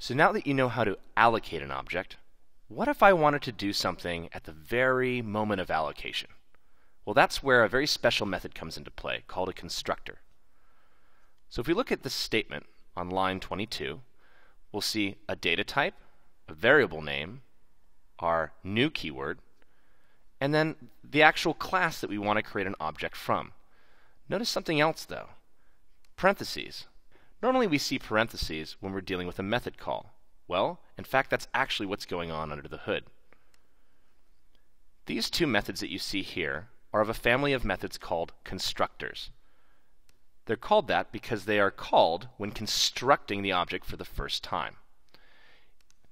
So now that you know how to allocate an object, what if I wanted to do something at the very moment of allocation? Well, that's where a very special method comes into play, called a constructor. So if we look at this statement on line 22, we'll see a data type, a variable name, our new keyword, and then the actual class that we want to create an object from. Notice something else though, parentheses. Normally we see parentheses when we're dealing with a method call. Well, in fact, that's actually what's going on under the hood. These two methods that you see here are of a family of methods called constructors. They're called that because they are called when constructing the object for the first time.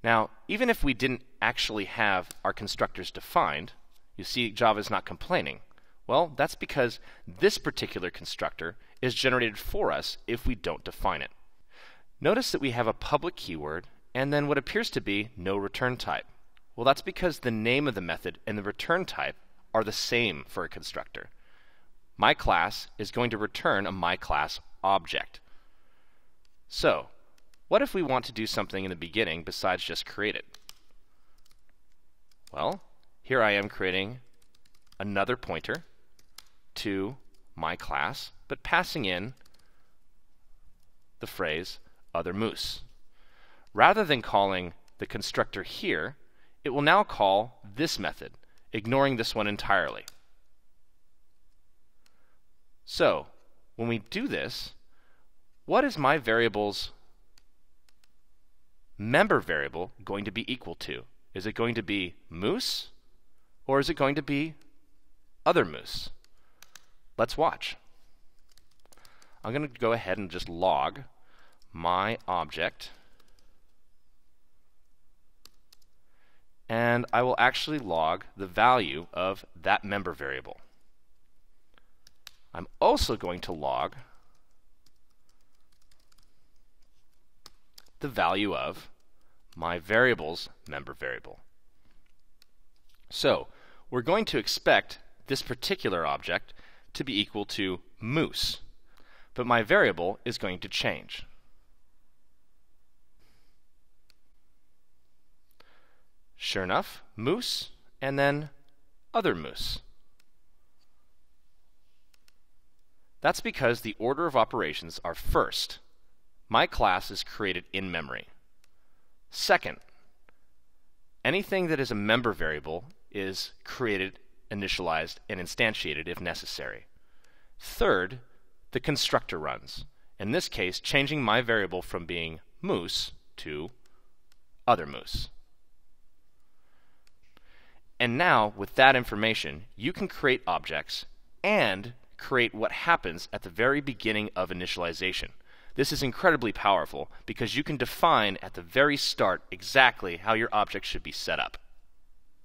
Now, even if we didn't actually have our constructors defined, you see Java's not complaining. Well, that's because this particular constructor is generated for us if we don't define it. Notice that we have a public keyword and then what appears to be no return type. Well, that's because the name of the method and the return type are the same for a constructor. My class is going to return a my class object. So, what if we want to do something in the beginning besides just create it? Well, here I am creating another pointer to my class, but passing in the phrase other moose. Rather than calling the constructor here, it will now call this method, ignoring this one entirely. So, when we do this, what is my variable's member variable going to be equal to? Is it going to be moose, or is it going to be other moose? Let's watch. I'm going to go ahead and just log my object, and I will actually log the value of that member variable. I'm also going to log the value of my variable's member variable. So, we're going to expect this particular object to be equal to moose, but my variable is going to change. Sure enough, moose, and then other moose. That's because the order of operations are first, my class is created in memory. Second, anything that is a member variable is created, initialized, and instantiated if necessary. Third, the constructor runs. In this case, changing my variable from being moose to other moose. And now, with that information, you can create objects and create what happens at the very beginning of initialization. This is incredibly powerful because you can define at the very start exactly how your object should be set up.